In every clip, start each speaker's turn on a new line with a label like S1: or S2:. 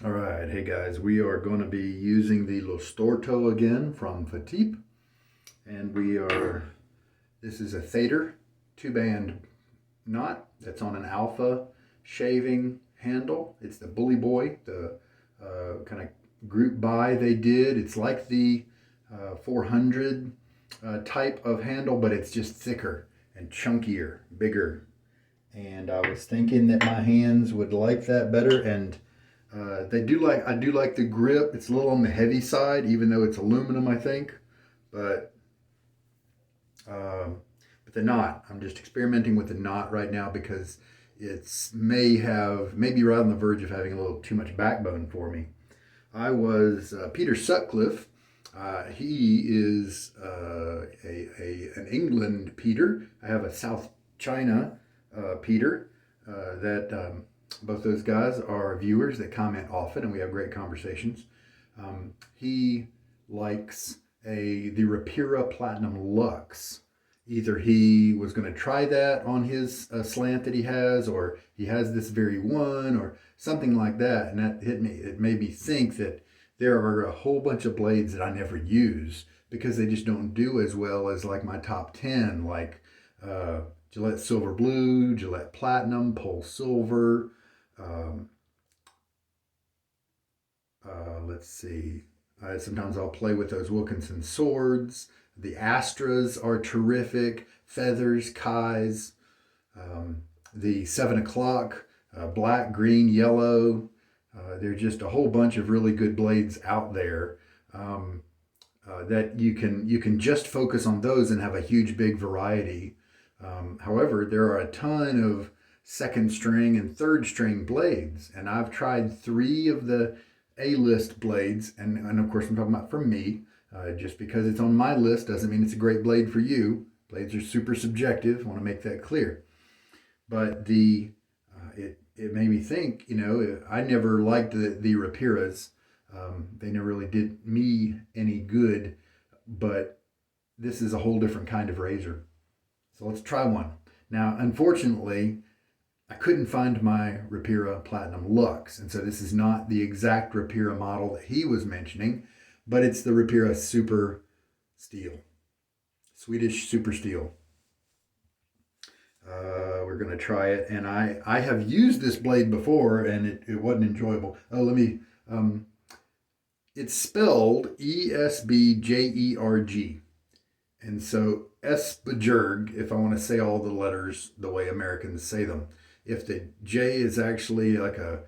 S1: All right, hey guys, we are going to be using the Lo Storto again from Fatip, and this is a Thader two-band knot that's on an alpha shaving handle. It's the Bully Boy, the kind of group buy they did. It's like the 400 type of handle, but it's just thicker and chunkier, bigger. And I was thinking that my hands would like that better, and I do like the grip. It's a little on the heavy side, even though it's aluminum, I think. But um, but the knot, I'm just experimenting with the knot right now because it's maybe right on the verge of having a little too much backbone for me. I was Peter Sutcliffe. He is an England Peter. I have a South China Peter that both those guys are viewers that comment often, and we have great conversations. He likes the Rapira Platinum Lux. Either he was going to try that on his slant that he has, or he has this very one, or something like that. And that hit me. It made me think that there are a whole bunch of blades that I never use because they just don't do as well as like my top 10, like Gillette Silver Blue, Gillette Platinum, Pole Silver. Um, let's see. Sometimes I'll play with those Wilkinson swords. The Astras are terrific. Feathers, Kais. The 7 o'clock, black, green, yellow. There's just a whole bunch of really good blades out there that you can just focus on those and have a huge big variety. However, there are a ton of second string and third string blades, and I've tried three of the A-list blades, and of course I'm talking about from me. Just because it's on my list doesn't mean it's a great blade for you. Blades are super subjective. I want to make that clear. But it made me think. I never liked the Rapiras. They never really did me any good. But this is a whole different kind of razor. So let's try one. Now, unfortunately, I couldn't find my Rapira Platinum Lux, and so this is not the exact Rapira model that he was mentioning, but it's the Rapira Super Steel, Swedish Supersteel. We're going to try it, and I have used this blade before, and it wasn't enjoyable. Oh, it's spelled Esbjerg, and so Esbjerg, if I want to say all the letters the way Americans say them. If the J is actually like a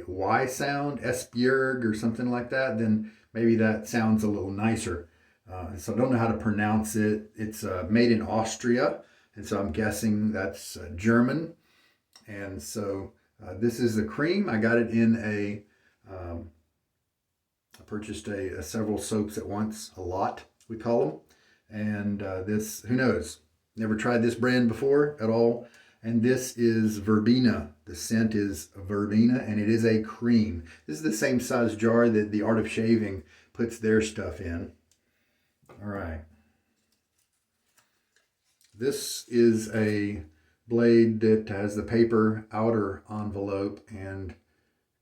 S1: Y sound, Esbjerg or something like that, then maybe that sounds a little nicer. So I don't know how to pronounce it. It's made in Austria, and so I'm guessing that's German. And so this is the cream. I got it in I purchased several soaps at once, a lot, we call them. And this, who knows? Never tried this brand before at all. And this is Verbena. The scent is Verbena, and it is a cream. This is the same size jar that the Art of Shaving puts their stuff in. All right. This is a blade that has the paper outer envelope, and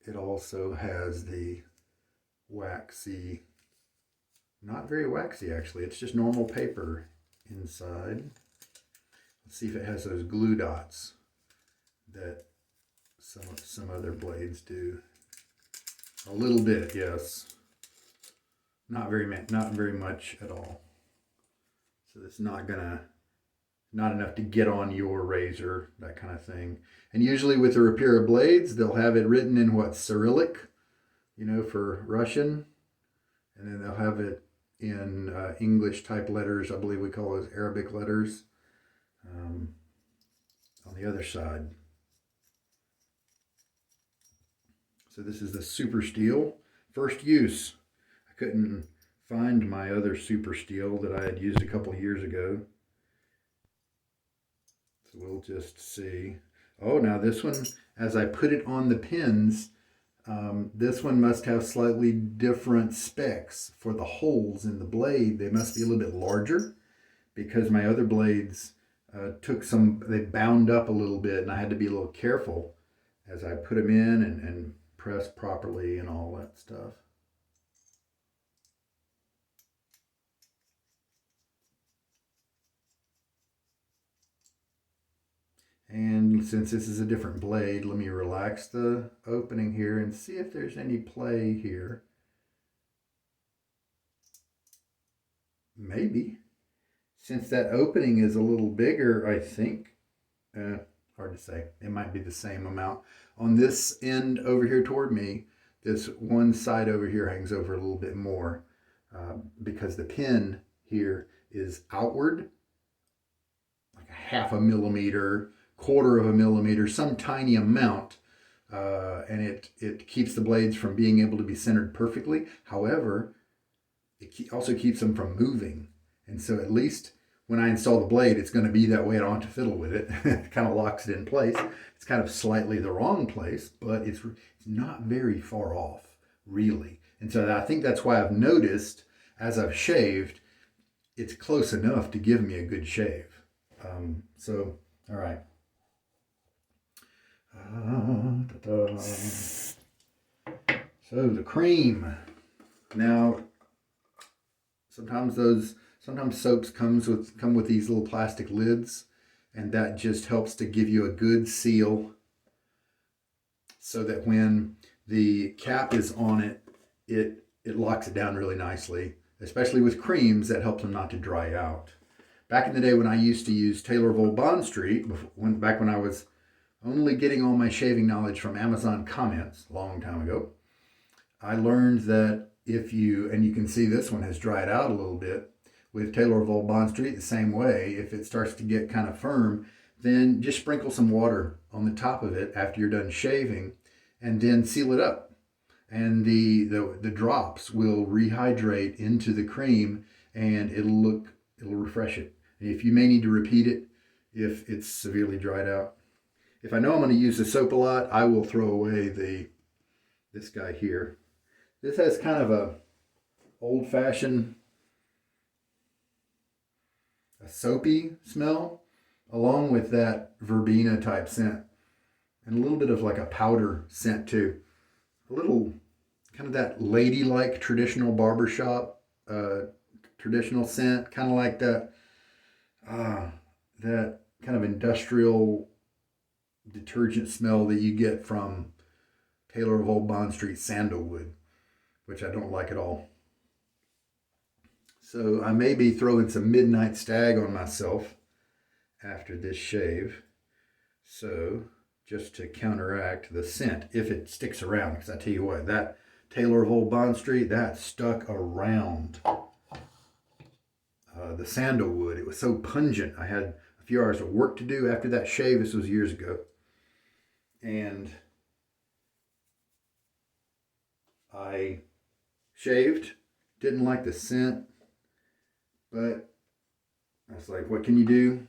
S1: it also has the waxy, not very waxy actually, it's just normal paper inside. Let's see if it has those glue dots that some other blades do. A little bit, yes. Not very much at all. So it's not enough to get on your razor, that kind of thing. And usually with the Rapira blades, they'll have it written in Cyrillic, for Russian, and then they'll have it in English type letters. I believe we call those Arabic letters. On the other side. So this is the Super Steel. First use. I couldn't find my other Super Steel that I had used a couple years ago. So we'll just see. Oh, now this one, as I put it on the pins, this one must have slightly different specs for the holes in the blade. They must be a little bit larger because my other blades they bound up a little bit, and I had to be a little careful as I put them in and pressed properly and all that stuff. And since this is a different blade, let me relax the opening here and see if there's any play here. Maybe. Since that opening is a little bigger, I think, hard to say. It might be the same amount. On this end over here toward me, this one side over here hangs over a little bit more because the pin here is outward, like a 1/2 millimeter, 1/4 of a millimeter, some tiny amount, and it keeps the blades from being able to be centered perfectly. However, it also keeps them from moving. And so at least when I install the blade, it's going to be that way. I don't have to fiddle with it. It kind of locks it in place. It's kind of slightly the wrong place, but it's not very far off, really. And so I think that's why I've noticed as I've shaved, it's close enough to give me a good shave. So, all right. So the cream. Now, sometimes soaps come with these little plastic lids, and that just helps to give you a good seal so that when the cap is on it, it locks it down really nicely. Especially with creams, that helps them not to dry out. Back in the day when I used to use Taylor of Old Bond Street, back when I was only getting all my shaving knowledge from Amazon comments a long time ago, I learned that and you can see this one has dried out a little bit, with Taylor of Old Bond Street the same way. If it starts to get kind of firm, then just sprinkle some water on the top of it after you're done shaving and then seal it up. And the drops will rehydrate into the cream and it'll refresh it. And if you may need to repeat it if it's severely dried out. If I know I'm going to use the soap a lot, I will throw away this guy here. This has kind of a old-fashioned, a soapy smell, along with that verbena type scent, and a little bit of like a powder scent too. A little kind of that ladylike traditional barbershop, traditional scent, kind of like that kind of industrial detergent smell that you get from Taylor of Old Bond Street Sandalwood, which I don't like at all. So I may be throwing some Midnight Stag on myself after this shave. So just to counteract the scent, if it sticks around, because I tell you what, that Taylor of Old Bond Street, that stuck around. The sandalwood, it was so pungent. I had a few hours of work to do after that shave. This was years ago. And I shaved, didn't like the scent, but I was like, what can you do?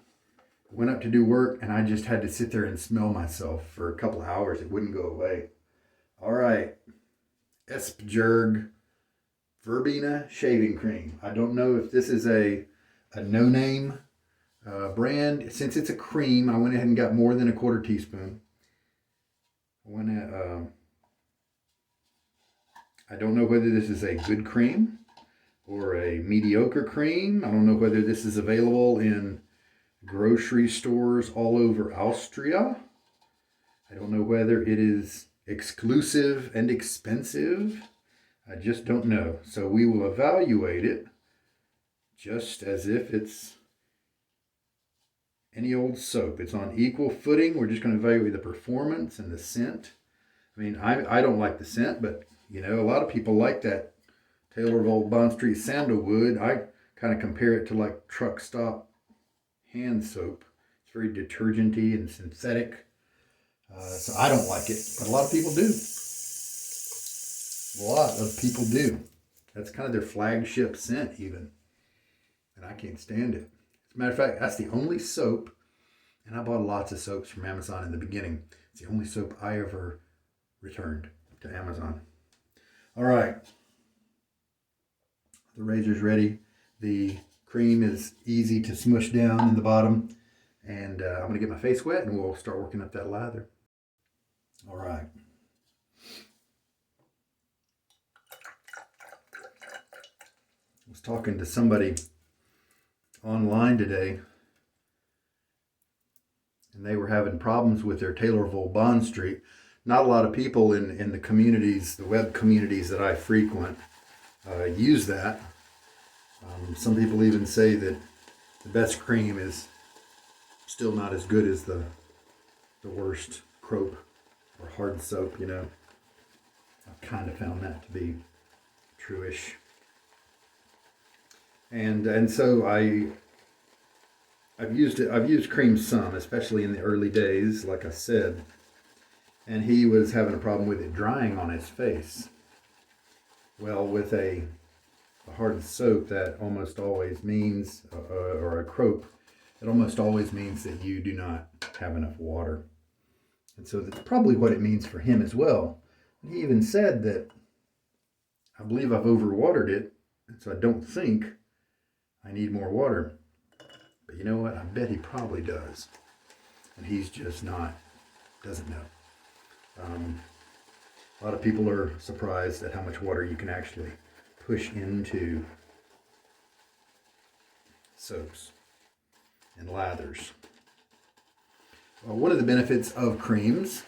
S1: Went up to do work and I just had to sit there and smell myself for a couple of hours. It wouldn't go away. All right, Esbjerg Verbena shaving cream. I don't know if this is a no-name brand. Since it's a cream, I went ahead and got more than a 1/4 teaspoon. I don't know whether this is a good cream or a mediocre cream. I don't know whether this is available in grocery stores all over Austria. I don't know whether it is exclusive and expensive. I just don't know. So we will evaluate it just as if it's any old soap. It's on equal footing. We're just going to evaluate the performance and the scent. I mean, I don't like the scent, but you know, a lot of people like that Taylor of Old Bond Street Sandalwood. I kind of compare it to like truck stop hand soap. It's very detergenty and synthetic. So I don't like it, but a lot of people do. A lot of people do. That's kind of their flagship scent even. And I can't stand it. As a matter of fact, that's the only soap, and I bought lots of soaps from Amazon in the beginning. It's the only soap I ever returned to Amazon. All right. The razor's ready. The cream is easy to smush down in the bottom. And I'm going to get my face wet and we'll start working up that lather. All right. was talking to somebody online today, and they were having problems with their Taylorville Bond Street. Not a lot of people in the communities, the web communities that I frequent, use that. Some people even say that the best cream is still not as good as the worst crope or hard soap, you know. I've kind of found that to be true-ish. And so I've used cream some, especially in the early days, like I said. And he was having a problem with it drying on his face. Well, with a hard soap, that almost always means, or a crope, it almost always means that you do not have enough water. And so that's probably what it means for him as well. And he even said that, I believe I've overwatered it, and so I don't think I need more water. But you know what? I bet he probably does. And he's just doesn't know. A lot of people are surprised at how much water you can actually push into soaps and lathers. One of the benefits of creams,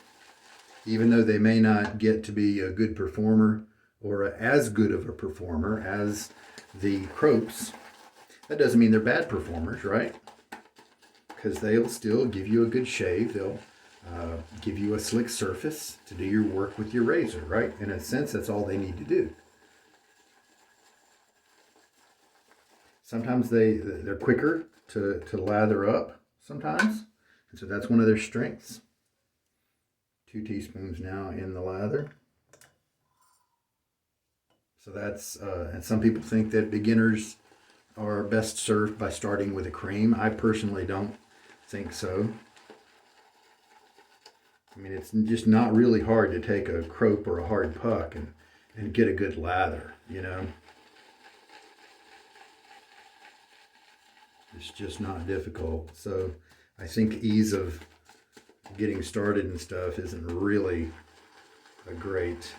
S1: even though they may not get to be a good performer or as good of a performer as the cropes, that doesn't mean they're bad performers, right? Because they'll still give you a good shave. They'll give you a slick surface to do your work with your razor, right? In a sense, that's all they need to do. Sometimes they're quicker to lather up sometimes. And so that's one of their strengths. 2 teaspoons now in the lather. So that's, and some people think that beginners are best served by starting with a cream. I personally don't think so. I mean, it's just not really hard to take a crope or a hard puck and get a good lather, you know. It's just not difficult. So I think ease of getting started and stuff isn't really a great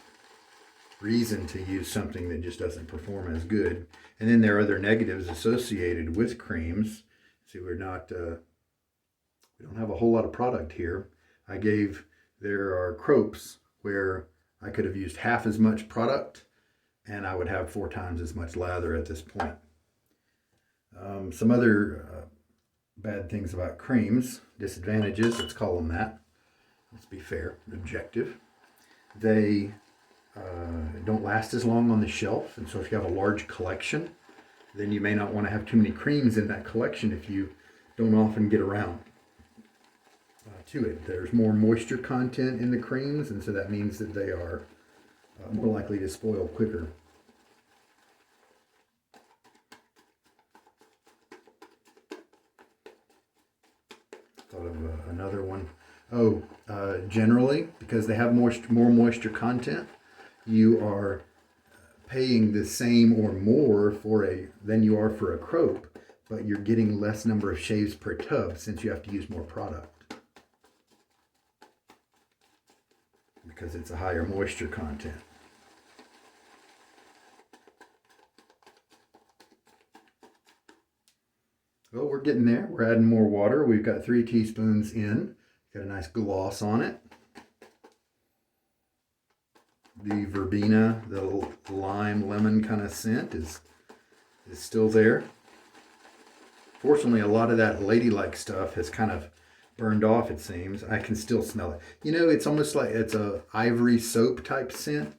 S1: reason to use something that just doesn't perform as good. And then there are other negatives associated with creams. See, we don't have a whole lot of product here. There are cropes where I could have used half as much product and I would have 4 times as much lather at this point. Some other bad things about creams, disadvantages, let's call them that. Let's be fair, objective. They don't last as long on the shelf, and so if you have a large collection, then you may not want to have too many creams in that collection if you don't often get around to it. There's more moisture content in the creams, and so that means that they are more likely to spoil quicker. Thought of another one. Generally, because they have more moisture content, you are paying the same or more than you are for a crope, but you're getting less number of shaves per tub since you have to use more product. Because it's a higher moisture content. Well, we're getting there. We're adding more water. We've got 3 teaspoons in. Got a nice gloss on it. The verbena, the lime lemon kind of scent is still there. Fortunately, a lot of that ladylike stuff has kind of burned off, it seems. I can still smell it. You know, it's almost like it's a ivory soap type scent.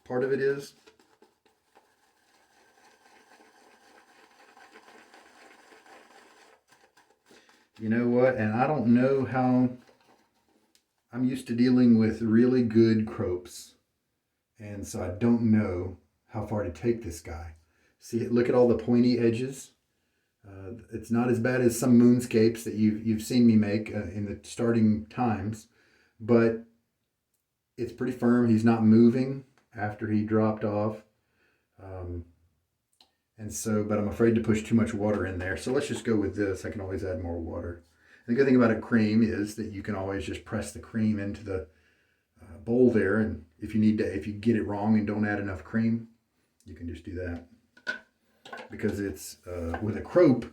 S1: Part of it is. You know what? And I don't know how. I'm used to dealing with really good cropes. And so I don't know how far to take this guy. See, look at all the pointy edges. It's not as bad as some moonscapes that you've seen me make in the starting times, but it's pretty firm. He's not moving after he dropped off. But I'm afraid to push too much water in there. So let's just go with this. I can always add more water. The good thing about a cream is that you can always just press the cream into the bowl there, and if you get it wrong and don't add enough cream, you can just do that. because it's with a crope,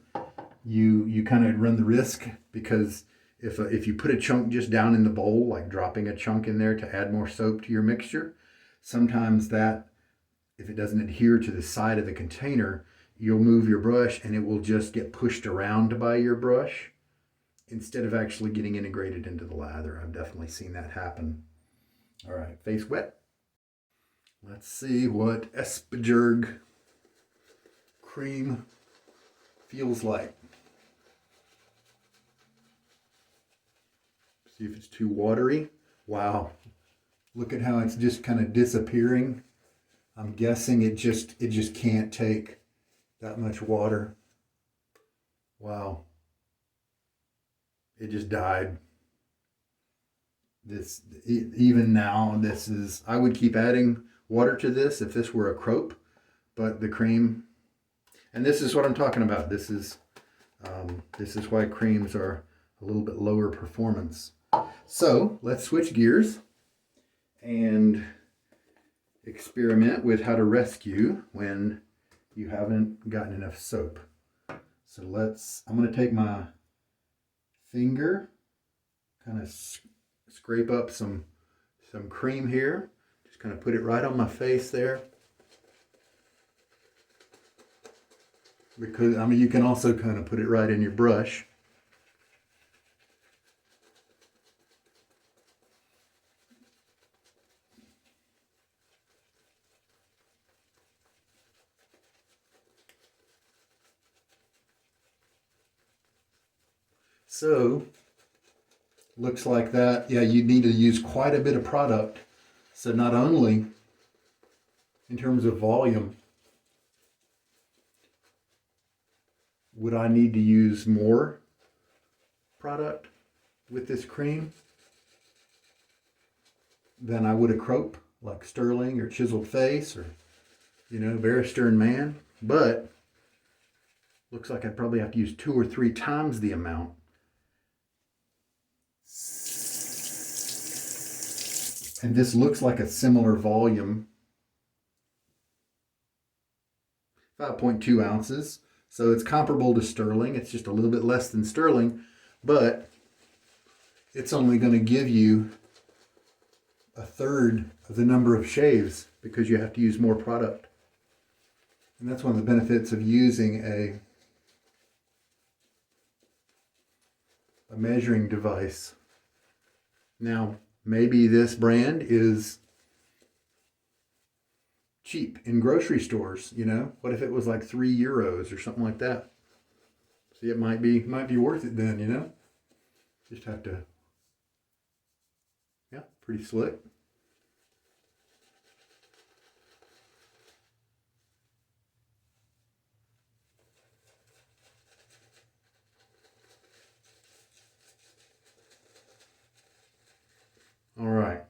S1: you kind of run the risk, because if you put a chunk just down in the bowl, like dropping a chunk in there to add more soap to your mixture, sometimes that, if it doesn't adhere to the side of the container, you'll move your brush and it will just get pushed around by your brush instead of actually getting integrated into the lather. I've definitely seen that happen. All right, face wet. Let's see what Esbjerg cream feels like. See if it's too watery. Wow, look at how it's just kind of disappearing. I'm guessing it just can't take that much water. Wow, it just died. This, even now, this is, I would keep adding water to this if this were a crope, but the cream, and this is what I'm talking about. This is why creams are a little bit lower performance. So let's switch gears and experiment with how to rescue when you haven't gotten enough soap. So I'm going to take my finger, kind of scrape up some cream here. Just kind of put it right on my face there. Because, I mean, you can also kind of put it right in your brush. So, looks like that. Yeah, you need to use quite a bit of product. So not only in terms of volume, would I need to use more product with this cream than I would a crope like Stirling or Chiseled Face or, Barrister and Man, but looks like I'd probably have to use 2 or 3 times the amount. And this looks like a similar volume, 5.2 ounces. So it's comparable to Stirling. It's just a little bit less than Stirling, but it's only going to give you a third of the number of shaves because you have to use more product. And that's one of the benefits of using a measuring device. Now, maybe this brand is cheap in grocery stores, What if it was like €3 or something like that? See, it might be worth it then, Just have to, yeah, pretty slick. All right.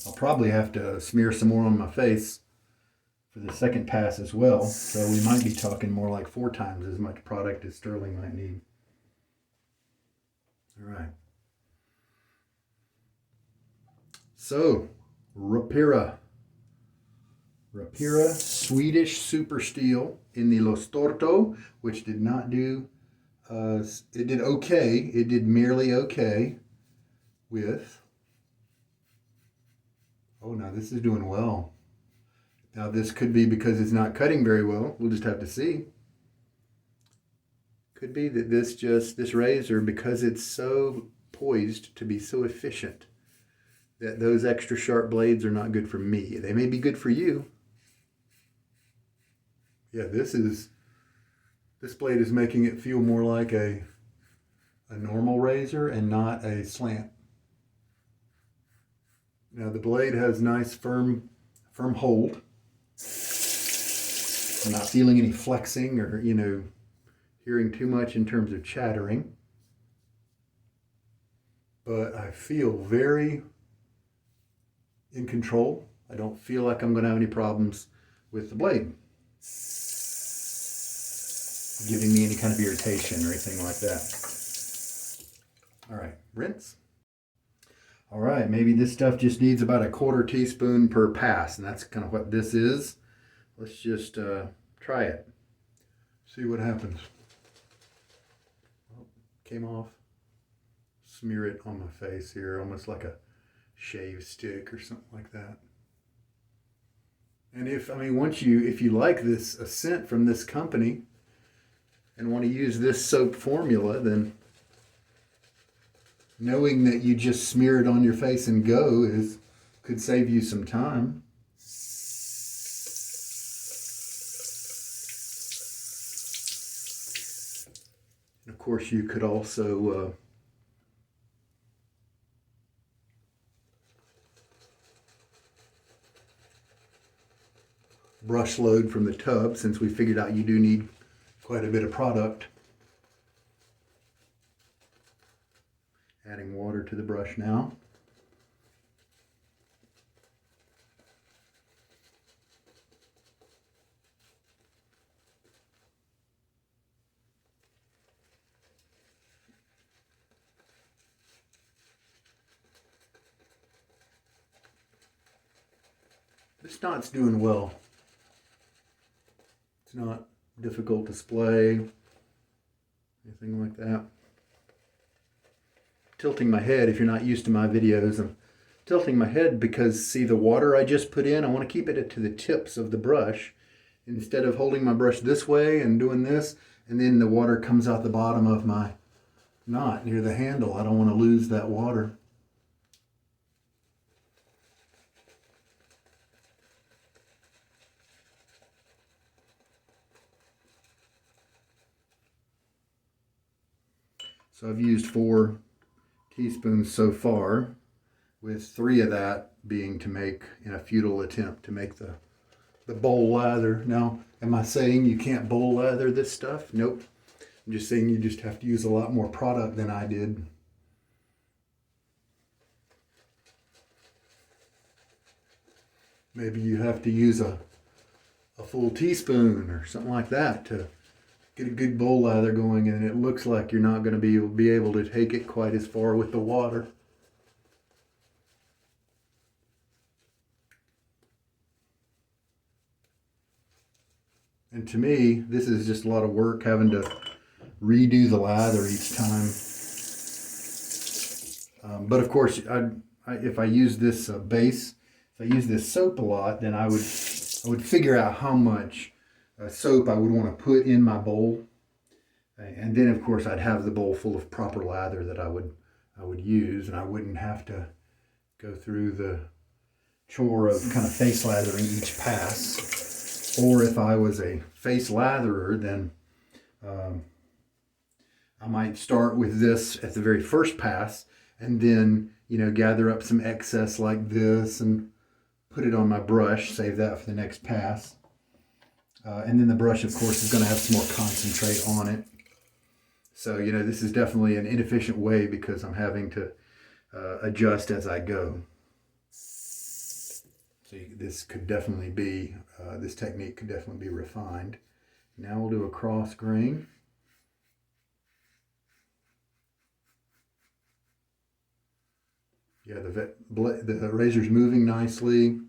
S1: I'll probably have to smear some more on my face for the second pass as well. So we might be talking more like 4 times as much product as Stirling might need. All right. So, Rapira Swedish Supersteel in the Lo Storto, which did not do, it did okay. It did merely okay with, oh, now this is doing well. Now this could be because it's not cutting very well. We'll just have to see. Could be that this razor, because it's so poised to be so efficient, that those extra sharp blades are not good for me. They may be good for you. Yeah, this blade is making it feel more like a normal razor and not a slant. Now the blade has nice firm hold. I'm not feeling any flexing or, hearing too much in terms of chattering. But I feel very in control. I don't feel like I'm going to have any problems with the blade giving me any kind of irritation or anything like that. All right, rinse. All right, maybe this stuff just needs about a 1/4 teaspoon per pass, and that's kind of what this is. let's just try it. See what happens. Oh, came off. Smear it on my face here, almost like a shave stick or something like that. And if you like this a scent from this company and want to use this soap formula, then knowing that you just smear it on your face and go could save you some time. And of course, you could also brush load from the tub, since we figured out you do need quite a bit of product. Adding water to the brush now. This knot's doing well. It's not difficult to splay, anything like that. Tilting my head, if you're not used to my videos, I'm tilting my head because, see the water I just put in, I want to keep it to the tips of the brush instead of holding my brush this way and doing this, and then the water comes out the bottom of my knot near the handle. I don't want to lose that water. So I've used 4 teaspoons so far, with 3 of that being to make, in a futile attempt to make the bowl lather. Now, am I saying you can't bowl lather this stuff? Nope. I'm just saying you just have to use a lot more product than I did. Maybe you have to use a full teaspoon or something like that to get a good bowl lather going, and it looks like you're not going to be able to take it quite as far with the water. And to me, this is just a lot of work, having to redo the lather each time. But of course, if I use this base, if I use this soap a lot, then I would figure out how much soap I would want to put in my bowl, and then of course I'd have the bowl full of proper lather that I would use, and I wouldn't have to go through the chore of kind of face lathering each pass. Or if I was a face latherer, then I might start with this at the very first pass, and then gather up some excess like this and put it on my brush, save that for the next pass. And then the brush, of course, is going to have some more concentrate on it. So, this is definitely an inefficient way because I'm having to adjust as I go. So this could definitely be, this technique could definitely be refined. Now we'll do a cross grain. Yeah, the razor's moving nicely.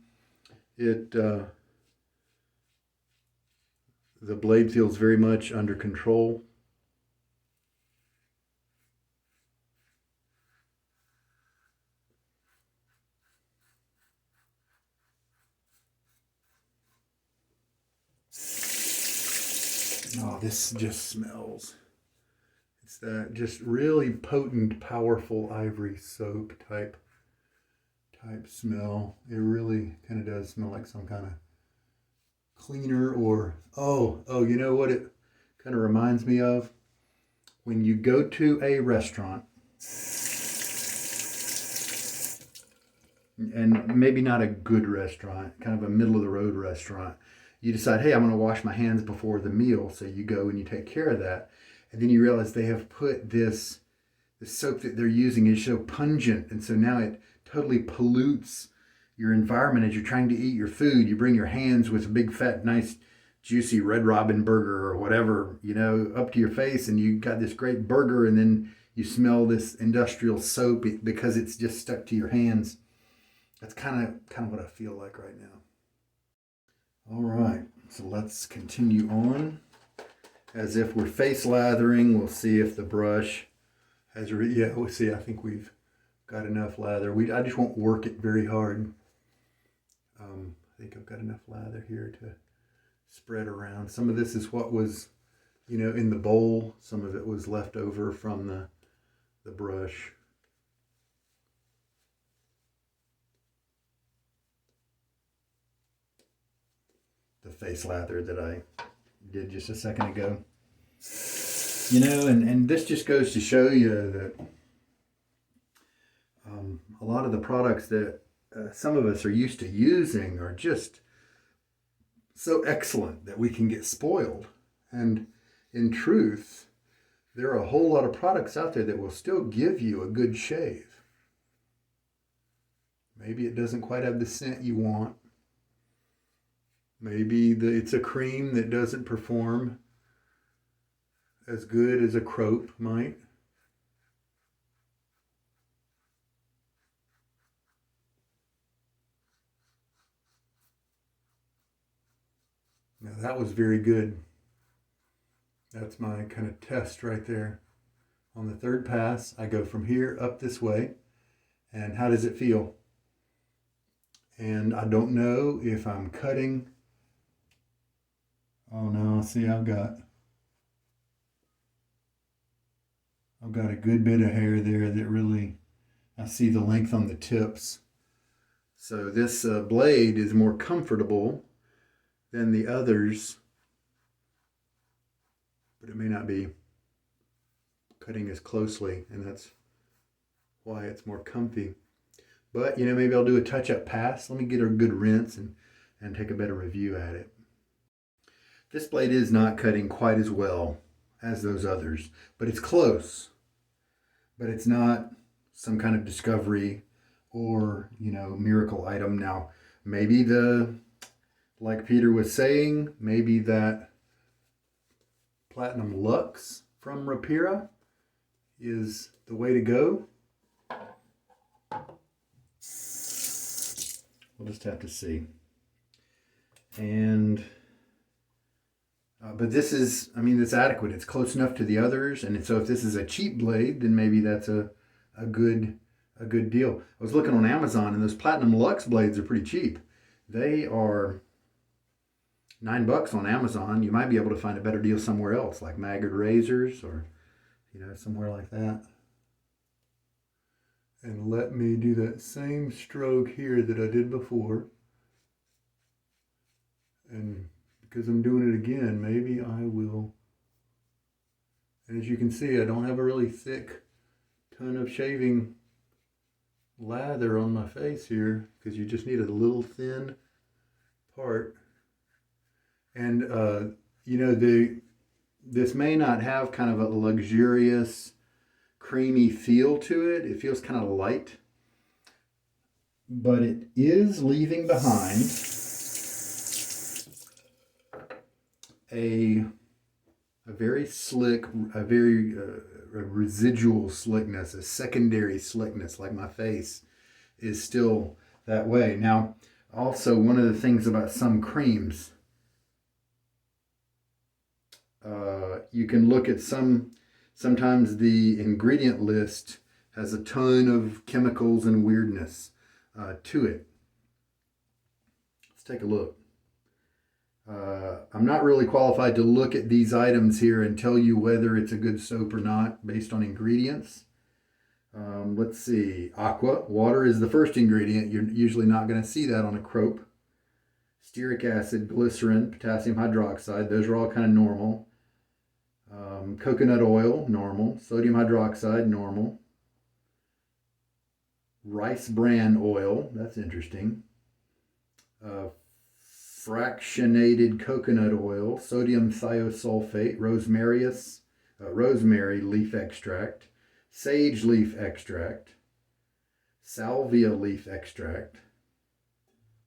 S1: The blade feels very much under control. Oh, this just smells. It's that just really potent, powerful ivory soap type smell. It really kind of does smell like some kind of cleaner, or you know what it kind of reminds me of? When you go to a restaurant, and maybe not a good restaurant, kind of a middle of the road restaurant, you decide, hey, I'm going to wash my hands before the meal, so you go and you take care of that, and then you realize they have put the soap that they're using is so pungent, and so now it totally pollutes your environment as you're trying to eat your food. You bring your hands with a big fat nice juicy Red Robin burger or whatever, up to your face, and you got this great burger, and then you smell this industrial soap because it's just stuck to your hands. That's kind of what I feel like right now. All right, so let's continue on. As if we're face lathering, we'll see if the brush has, yeah, we'll see. I think we've got enough lather. I just won't work it very hard. I think I've got enough lather here to spread around. Some of this is what was, you know, in the bowl. Some of it was left over from the brush. The face lather that I did just a second ago. You know, and this just goes to show you that a lot of the products that some of us are used to using are just so excellent that we can get spoiled. And in truth, there are a whole lot of products out there that will still give you a good shave. Maybe it doesn't quite have the scent you want. Maybe it's a cream that doesn't perform as good as a crope might. Now that was very good. That's my kind of test right there. On the third pass, I go from here up this way. And how does it feel? And I don't know if I'm cutting. Oh no, see, I've got a good bit of hair there that really, I see the length on the tips. So this blade is more comfortable than the others, but it may not be cutting as closely, and that's why it's more comfy. But, you know, maybe I'll do a touch-up pass. Let me get a good rinse and take a better review at it. This blade is not cutting quite as well as those others, but it's close. But it's not some kind of discovery or, you know, miracle item. Now, maybe like Peter was saying, maybe that Platinum Luxe from Rapira is the way to go. We'll just have to see. And but this is, I mean, it's adequate. It's close enough to the others, and so if this is a cheap blade, then maybe that's a good deal. I was looking on Amazon, and those Platinum Luxe blades are pretty cheap. They are $9 on Amazon. You might be able to find a better deal somewhere else, like Maggard Razors or, you know, somewhere like that. And let me do that same stroke here that I did before. And because I'm doing it again, maybe I will. And as you can see, I don't have a really thick ton of shaving lather on my face here, because you just need a little thin part. And you know, this may not have kind of a luxurious creamy feel to it. It feels kind of light, but it is leaving behind a very slick, a very a residual slickness, a secondary slickness, like my face is still that way. Now, also one of the things about some creams, you can look at sometimes the ingredient list has a ton of chemicals and weirdness to it. Let's take a look. I'm not really qualified to look at these items here and tell you whether it's a good soap or not based on ingredients. Let's see. Aqua, water is the first ingredient. You're usually not going to see that on a crope. Stearic acid, glycerin, potassium hydroxide, those are all kind of normal. Coconut oil, normal. Sodium hydroxide, normal. Rice bran oil, that's interesting. Fractionated coconut oil, sodium thiosulfate, rosemary leaf extract, sage leaf extract, salvia leaf extract,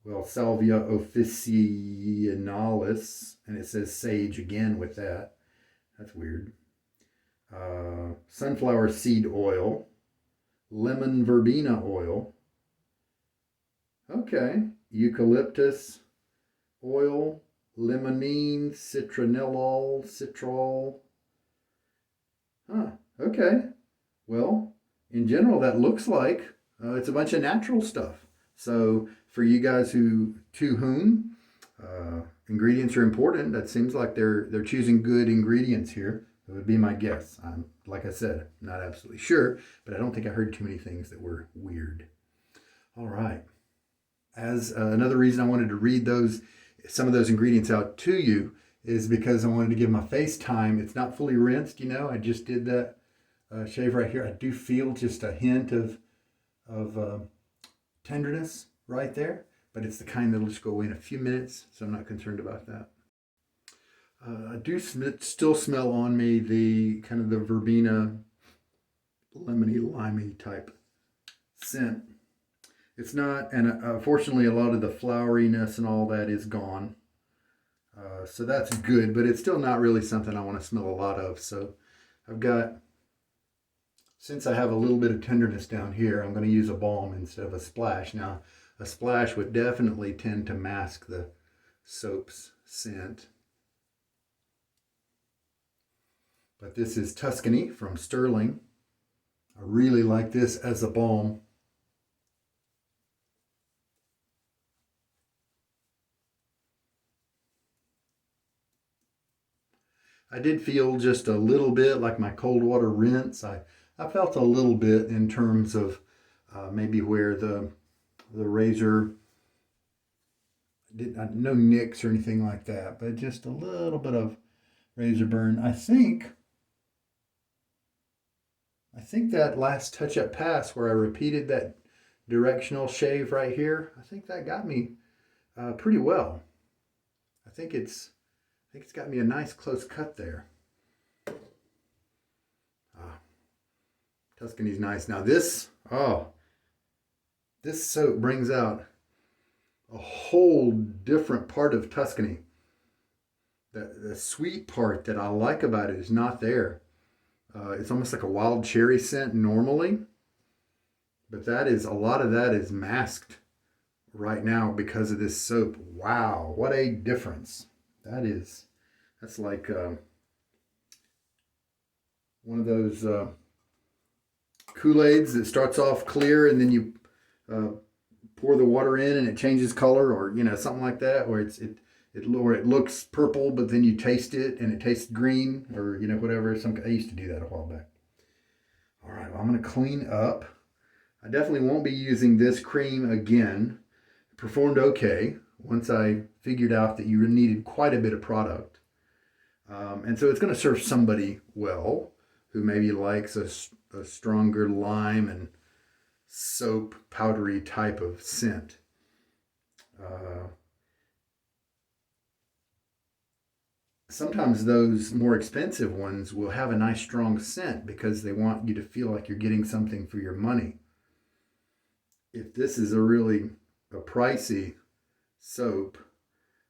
S1: well, Salvia officinalis, and it says sage again with that. That's weird. Sunflower seed oil, lemon verbena oil. Okay, eucalyptus, oil, limonene, citronellol, citrol. Huh, okay. Well, in general, that looks like it's a bunch of natural stuff. So for you guys to whom ingredients are important, that seems like they're choosing good ingredients here. That would be my guess. I'm, like I said, not absolutely sure, but I don't think I heard too many things that were weird. All right. As another reason I wanted to read some of those ingredients out to you is because I wanted to give my face time. It's not fully rinsed, you know. I just did that shave right here. I do feel just a hint of tenderness right there, but it's the kind that'll just go away in a few minutes, so I'm not concerned about that. I do still smell on me the kind of the verbena lemony limey type scent. It's not, and fortunately a lot of the floweriness and all that is gone. So that's good, but it's still not really something I want to smell a lot of. So I've got, since I have a little bit of tenderness down here, I'm going to use a balm instead of a splash. Now, a splash would definitely tend to mask the soap's scent. But this is Tuscany from Stirling. I really like this as a balm. I did feel just a little bit like my cold water rinse. I felt a little bit in terms of maybe where the razor did no nicks or anything like that, but just a little bit of razor burn. I think that last touch-up pass where I repeated that directional shave right here, I think that got me pretty well. I think it's got me a nice close cut there. Tuscany's nice. Now this soap brings out a whole different part of Tuscany. The sweet part that I like about it is not there. It's almost like a wild cherry scent normally, but a lot of that is masked right now because of this soap. Wow, what a difference. That's like one of those Kool-Aids that starts off clear and then you pour the water in and it changes color, or something like that, where it looks purple but then you taste it and it tastes green, or whatever. I used to do that a while back. All right, well, I'm going to clean up. I definitely won't be using this cream again. It performed okay once I figured out that you needed quite a bit of product. And so it's going to serve somebody well who maybe likes a stronger lime and soap powdery type of scent. Sometimes those more expensive ones will have a nice strong scent because they want you to feel like you're getting something for your money. If this is a pricey soap,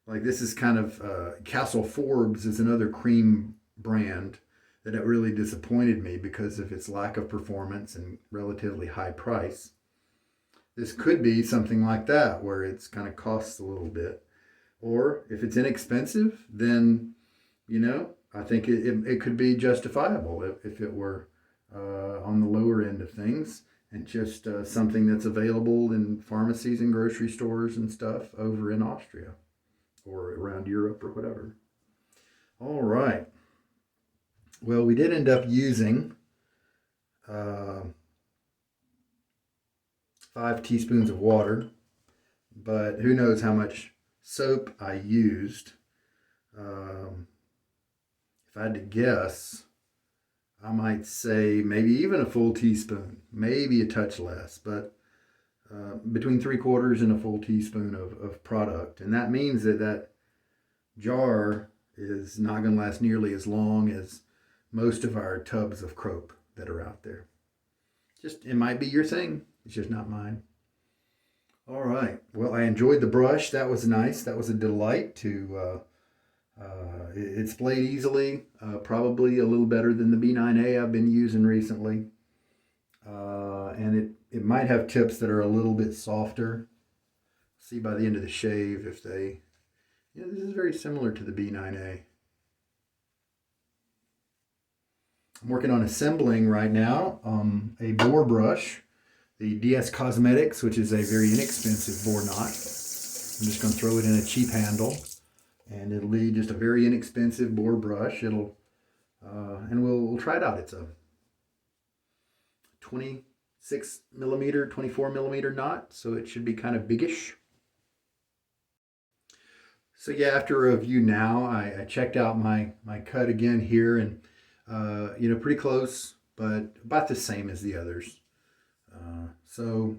S1: like this is kind of Castle Forbes is another cream brand that it really disappointed me because of its lack of performance and relatively high price. This could be something like that where it's kind of costs a little bit. Or if it's inexpensive, then I think it could be justifiable if it were on the lower end of things, and just something that's available in pharmacies and grocery stores and stuff over in Austria or around Europe or whatever. All right. Well, we did end up using 5 teaspoons of water, but who knows how much soap I used. If I had to guess, I might say maybe even a full teaspoon, maybe a touch less, but between 3/4 and a full teaspoon of product. And that means that jar is not going to last nearly as long as most of our tubs of Crope that are out there. It might be your thing. It's just not mine. All right. Well, I enjoyed the brush. That was nice. That was a delight to... it splayed easily, probably a little better than the B9A I've been using recently. And it might have tips that are a little bit softer. See by the end of the shave if Yeah, this is very similar to the B9A. I'm working on assembling right now a bore brush, the DS Cosmetics, which is a very inexpensive bore knot. I'm just going to throw it in a cheap handle, and it'll be just a very inexpensive bore brush. And we'll try it out. It's a 26 millimeter, 24 millimeter knot, so it should be kind of biggish. So yeah, after a review now, I checked out my cut again here, and pretty close, but about the same as the others. So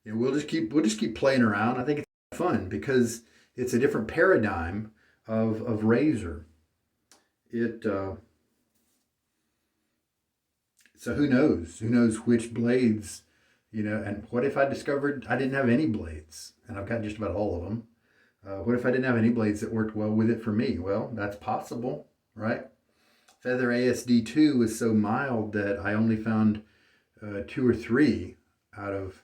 S1: we'll just keep playing around. I think it's fun because it's a different paradigm of razor. So who knows which blades, and what if I discovered I didn't have any blades, and I've got just about all of them. What if I didn't have any blades that worked well with it for me? Well, that's possible, right? Feather ASD2 was so mild that I only found 2 or 3 out of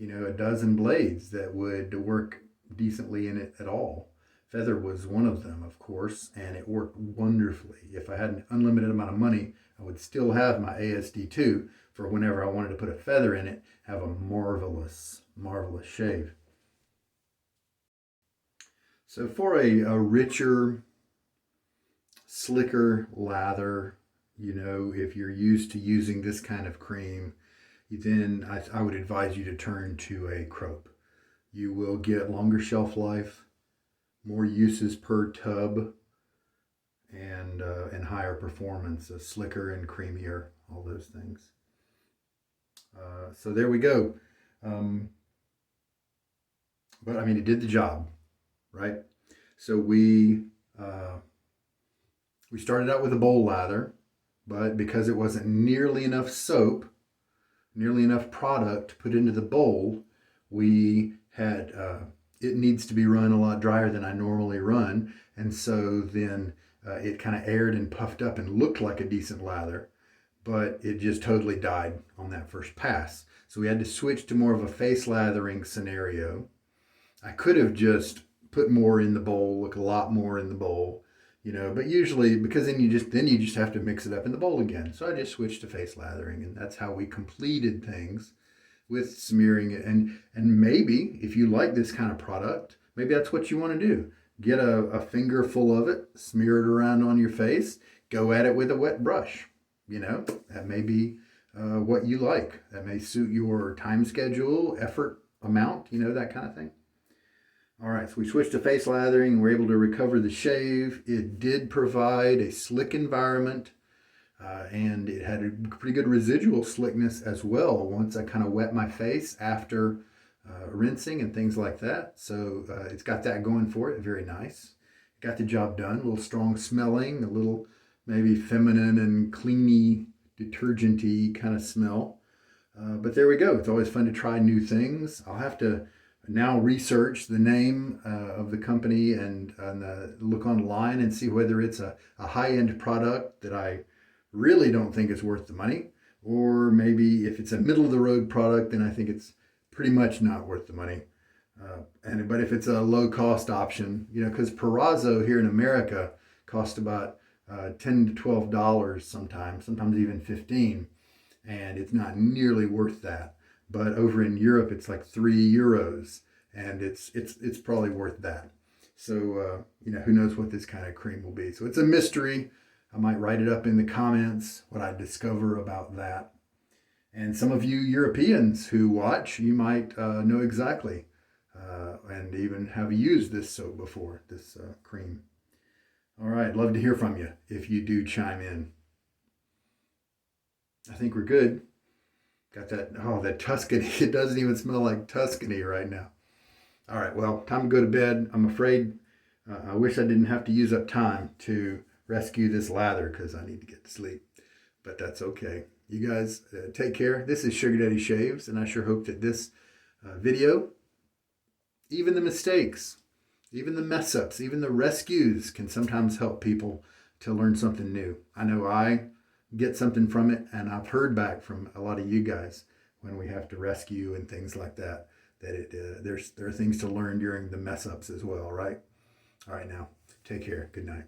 S1: a dozen blades that would work decently in it at all. Feather was one of them, of course, and it worked wonderfully. If I had an unlimited amount of money, I would still have my ASD2 for whenever I wanted to put a feather in it, have a marvelous, marvelous shave. So for a richer, slicker lather, if you're used to using this kind of cream, then I would advise you to turn to a Crope. You will get longer shelf life, more uses per tub, and higher performance, slicker and creamier, all those things. So there we go. But I mean, it did the job, right? So we started out with a bowl lather, but because it wasn't nearly enough soap, nearly enough product put into the bowl, we had it needs to be run a lot drier than I normally run, and so then it kind of aired and puffed up and looked like a decent lather, but it just totally died on that first pass. So we had to switch to more of a face lathering scenario. I could have just put more in the bowl, look a lot more in the bowl, but usually, because then you just have to mix it up in the bowl again. So I just switched to face lathering, and that's how we completed things with smearing it. And maybe if you like this kind of product, maybe that's what you want to do. Get a finger full of it, smear it around on your face, go at it with a wet brush. That may be what you like. That may suit your time schedule, effort amount, that kind of thing. All right, so we switched to face lathering. We're able to recover the shave. It did provide a slick environment, and it had a pretty good residual slickness as well once I kind of wet my face after rinsing and things like that. So it's got that going for it. Very nice. Got the job done. A little strong smelling, a little maybe feminine and cleany, detergent-y kind of smell. But there we go. It's always fun to try new things. I'll have to now research the name of the company and look online and see whether it's a high-end product that I really don't think is worth the money, or maybe if it's a middle-of-the-road product, then I think it's pretty much not worth the money. But if it's a low-cost option, because Perazzo here in America cost about $10 to $12 sometimes even 15, and it's not nearly worth that. But over in Europe, it's like €3, and it's probably worth that. So who knows what this kind of cream will be. So it's a mystery. I might write it up in the comments what I discover about that. And some of you Europeans who watch, you might know exactly, and even have used this soap before, this cream. All right, love to hear from you if you do chime in. I think we're good. Got that Tuscany. It doesn't even smell like Tuscany right now. All right, well, time to go to bed. I'm afraid I wish I didn't have to use up time to rescue this lather because I need to get to sleep. But that's okay. You guys take care. This is Sugar Daddy Shaves, and I sure hope that this video, even the mistakes, even the mess ups, even the rescues can sometimes help people to learn something new. I know I get something from it, and I've heard back from a lot of you guys when we have to rescue and things like that, that there are things to learn during the mess ups as well, right? All right, now, take care. Good night.